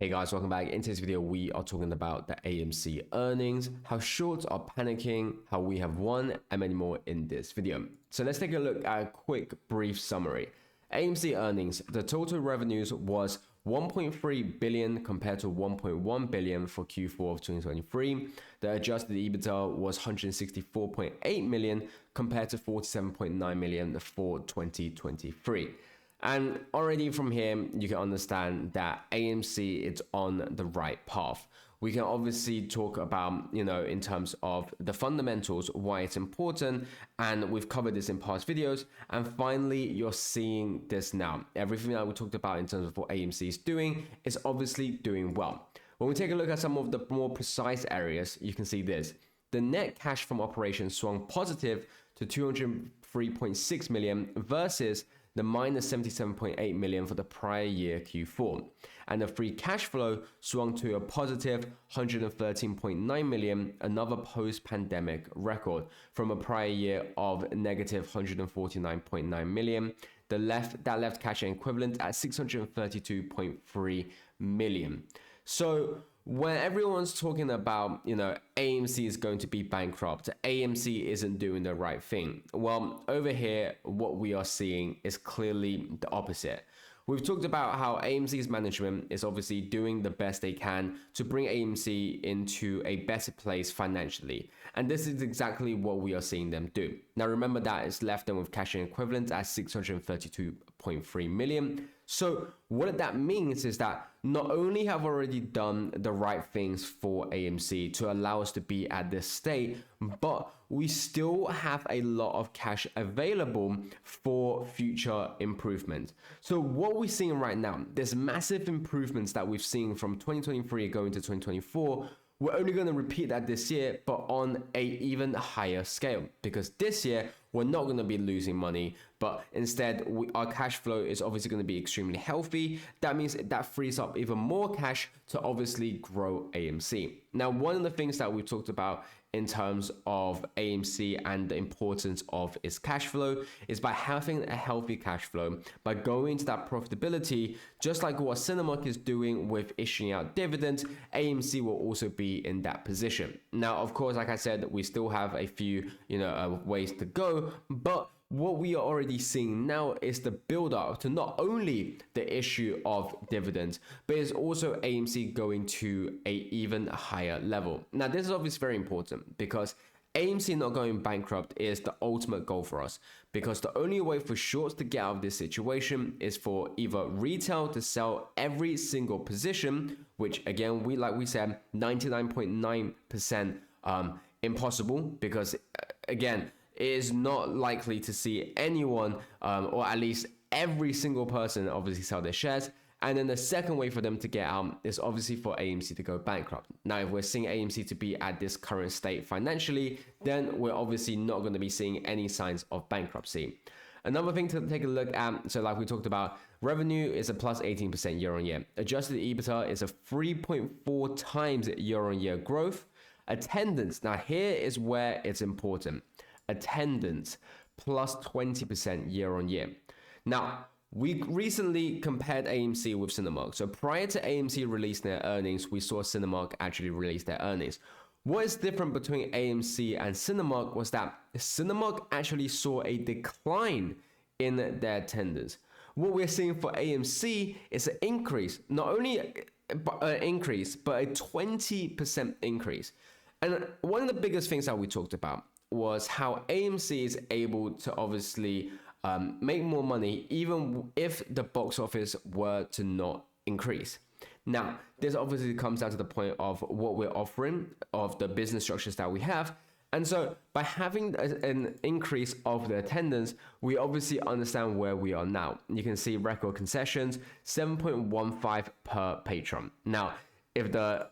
Hey guys, welcome back. In today's video, we are talking about the AMC earnings, how shorts are panicking, how we have won, and many more in this video. So let's take a look at a quick, brief summary. AMC earnings, the total revenues was 1.3 billion compared to 1.1 billion for Q4 of 2023. The adjusted EBITDA was 164.8 million compared to 47.9 million for 2023. And already from here, you can understand that AMC is on the right path. We can obviously talk about, in terms of the fundamentals, why it's important. And we've covered this in past videos. And finally, you're seeing this now. Everything that we talked about in terms of what AMC is doing is obviously doing well. When we take a look at some of the more precise areas, you can see this. The net cash from operations swung positive to 203.6 million versus the minus 77.8 million for the prior year Q4. And the free cash flow swung to a positive 113.9 million, another post-pandemic record from a prior year of negative 149.9 million. That left cash equivalent at 632.3 million. So when everyone's talking about, AMC is going to be bankrupt, AMC isn't doing the right thing. Well, over here, what we are seeing is clearly the opposite. We've talked about how AMC's management is obviously doing the best they can to bring AMC into a better place financially. And this is exactly what we are seeing them do. Now, remember that it's left them with cash equivalent at 632.3 million. So what that means is that not only have already done the right things for AMC to allow us to be at this state, but we still have a lot of cash available for future improvement. So what we're seeing right now, there's massive improvements that we've seen from 2023 going to 2024. We're only going to repeat that this year, but on a even higher scale, because this year we're not going to be losing money, but instead our cash flow is obviously going to be extremely healthy. That means that frees up even more cash to obviously grow AMC. Now, one of the things that we talked about in terms of AMC and the importance of its cash flow is by having a healthy cash flow, by going to that profitability, just like what Cinemark is doing with issuing out dividends, AMC will also be in that position. Now, of course, like I said, we still have a few, ways to go, but what we are already seeing now is the build up to not only the issue of dividends, but it's also AMC going to a even higher level. Now, this is obviously very important because AMC not going bankrupt is the ultimate goal for us, because the only way for shorts to get out of this situation is for either retail to sell every single position, which again, we said 99.9% impossible, because again, it is not likely to see anyone, or at least every single person, obviously sell their shares. And then the second way for them to get out is obviously for AMC to go bankrupt. Now, if we're seeing AMC to be at this current state financially, then we're obviously not going to be seeing any signs of bankruptcy. Another thing to take a look at, so like we talked about, revenue is a plus 18% year on year. Adjusted EBITDA is a 3.4 times year on year growth. Attendance, now here is where it's important. Attendance plus 20% year on year. Now, we recently compared AMC with Cinemark. So prior to AMC releasing their earnings, we saw Cinemark actually release their earnings. What is different between AMC and Cinemark was that Cinemark actually saw a decline in their attendance. What we're seeing for AMC is an increase, not only an increase, but a 20% increase. And one of the biggest things that we talked about was how AMC is able to obviously make more money even if the box office were to not increase. Now, this obviously comes down to the point of what we're offering, of the business structures that we have. And so by having an increase of the attendance, we obviously understand where we are now. You can see record concessions, 7.15 per patron. Now,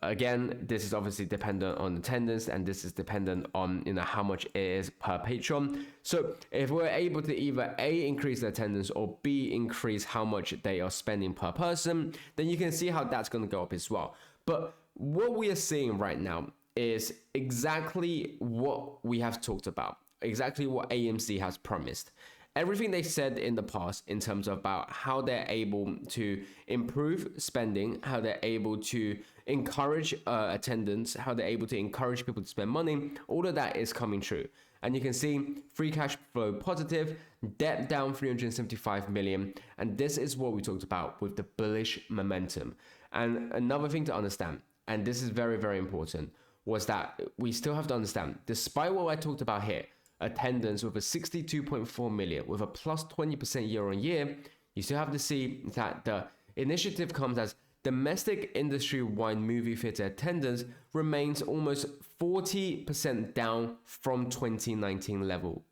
again, this is obviously dependent on attendance, and this is dependent on, how much it is per patron. So if we're able to either A, increase the attendance, or B, increase how much they are spending per person, then you can see how that's going to go up as well. But what we are seeing right now is exactly what we have talked about, exactly what AMC has promised. everything they said in the past in terms of about how they're able to improve spending, how they're able to encourage attendance, how they're able to encourage people to spend money, all of that is coming true. And you can see free cash flow positive, debt down 375 million. And this is what we talked about with the bullish momentum. And another thing to understand, and this is very, very important, was that we still have to understand, despite what I talked about here, attendance with a 62.4 million, with a plus 20% year on year, you still have to see that the initiative comes as domestic industry-wide movie theater attendance remains almost 40% down from 2019 level.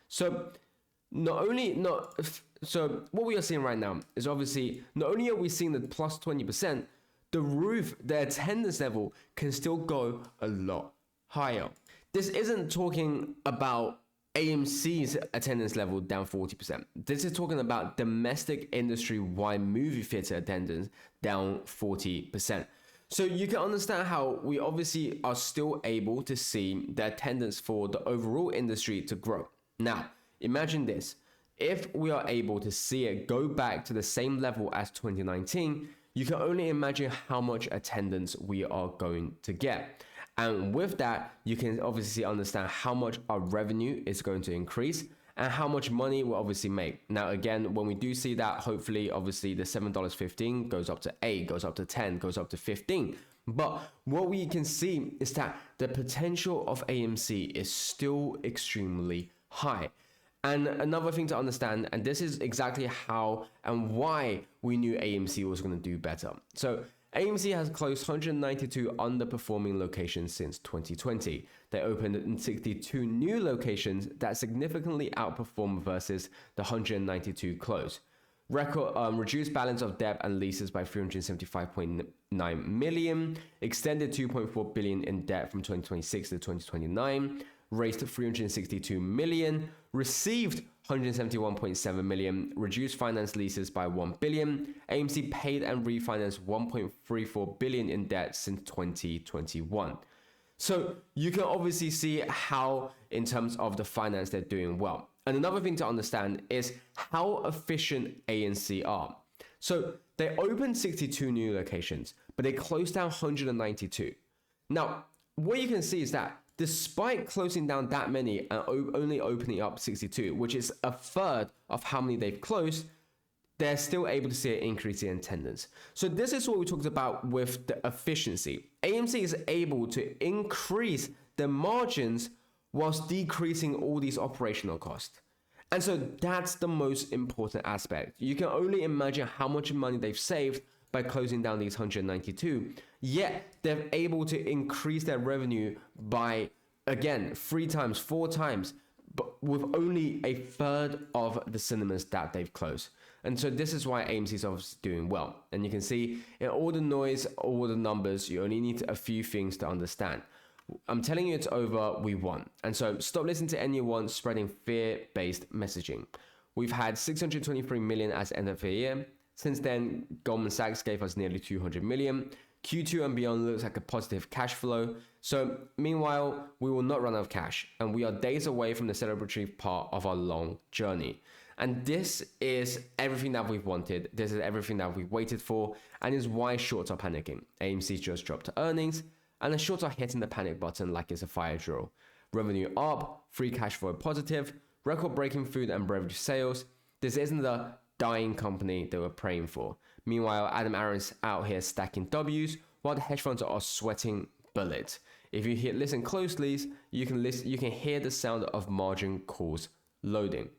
So what we are seeing right now is obviously, not only are we seeing the plus 20%, the attendance level can still go a lot higher. This isn't talking about AMC's attendance level down 40%. This is talking about domestic industry-wide movie theater attendance down 40%. So you can understand how we obviously are still able to see the attendance for the overall industry to grow. Now, imagine this. If we are able to see it go back to the same level as 2019, you can only imagine how much attendance we are going to get. And with that, you can obviously understand how much our revenue is going to increase and how much money we'll obviously make. Now, again, when we do see that, hopefully, obviously, the $7.15 goes up to $8, goes up to $10, goes up to $15. But what we can see is that the potential of AMC is still extremely high. And another thing to understand, and this is exactly how and why we knew AMC was going to do better. So AMC has closed 192 underperforming locations since 2020. They opened 62 new locations that significantly outperformed versus the 192 closed. Record reduced balance of debt and leases by 375.9 million, extended 2.4 billion in debt from 2026 to 2029, raised 362 million, received 171.7 million, reduced finance leases by 1 billion. AMC paid and refinanced 1.34 billion in debt since 2021. So you can obviously see how, in terms of the finance, they're doing well. And another thing to understand is how efficient AMC are. So they opened 62 new locations, but they closed down 192. Now, what you can see is that despite closing down that many and only opening up 62, which is a third of how many they've closed, they're still able to see an increase in attendance. So this is what we talked about with the efficiency. AMC is able to increase the margins whilst decreasing all these operational costs. And so that's the most important aspect. You can only imagine how much money they've saved by closing down these 192, yet they're able to increase their revenue by, again, 3 times, 4 times, but with only a third of the cinemas that they've closed. And so this is why AMC is obviously doing well. And you can see in all the noise, all the numbers, you only need a few things to understand. I'm telling you it's over, we won. And so stop listening to anyone spreading fear-based messaging. We've had 623 million as end of the year. Since then, Goldman Sachs gave us nearly 200 million. Q2 and beyond looks like a positive cash flow. So meanwhile, we will not run out of cash, and we are days away from the celebratory part of our long journey. And this is everything that we've wanted. This is everything that we've waited for, and is why shorts are panicking. AMC just dropped earnings, and the shorts are hitting the panic button like it's a fire drill. Revenue up, free cash flow positive, record-breaking food and beverage sales. This isn't the dying company they were praying for. Meanwhile, Adam Aron's out here stacking W's while the hedge funds are sweating bullets. If you listen closely, you can hear the sound of margin calls loading.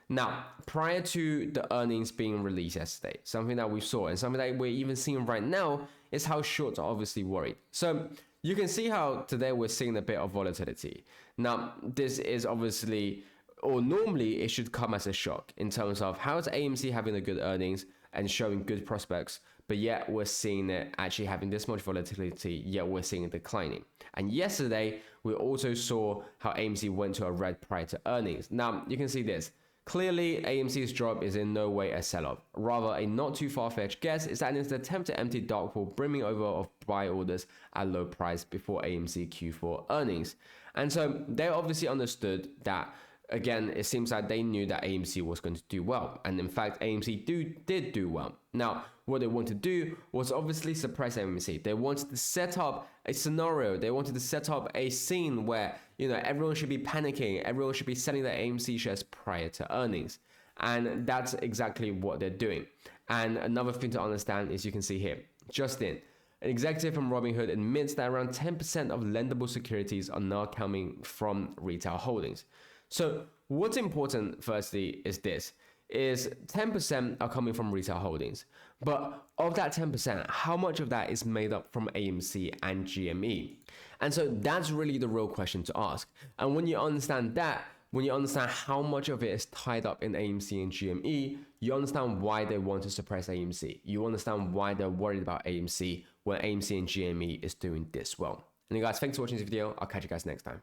Now, prior to the earnings being released yesterday, something that we saw and something that we're even seeing right now is how shorts are obviously worried. So you can see how today we're seeing a bit of volatility. Now, this is obviously, or normally it should come as a shock in terms of how is AMC having a good earnings and showing good prospects, but yet we're seeing it actually having this much volatility, yet we're seeing it declining. And yesterday, we also saw how AMC went to a red prior to earnings. Now, you can see this. Clearly, AMC's drop is in no way a sell-off. Rather, a not too far-fetched guess is that it's an attempt to empty dark pool brimming over of buy orders at low price before AMC Q4 earnings. And so they obviously understood that again, it seems like they knew that AMC was going to do well. And in fact, AMC did do well. Now, what they wanted to do was obviously suppress AMC. They wanted to set up a scenario. They wanted to set up a scene where, everyone should be panicking. Everyone should be selling their AMC shares prior to earnings. And that's exactly what they're doing. And another thing to understand is you can see here, just in, an executive from Robinhood admits that around 10% of lendable securities are now coming from retail holdings. So what's important, firstly, is 10% are coming from retail holdings. But of that 10%, how much of that is made up from AMC and GME? And so that's really the real question to ask. And when you understand that, when you understand how much of it is tied up in AMC and GME, you understand why they want to suppress AMC. You understand why they're worried about AMC when AMC and GME is doing this well. And you guys, thanks for watching this video. I'll catch you guys next time.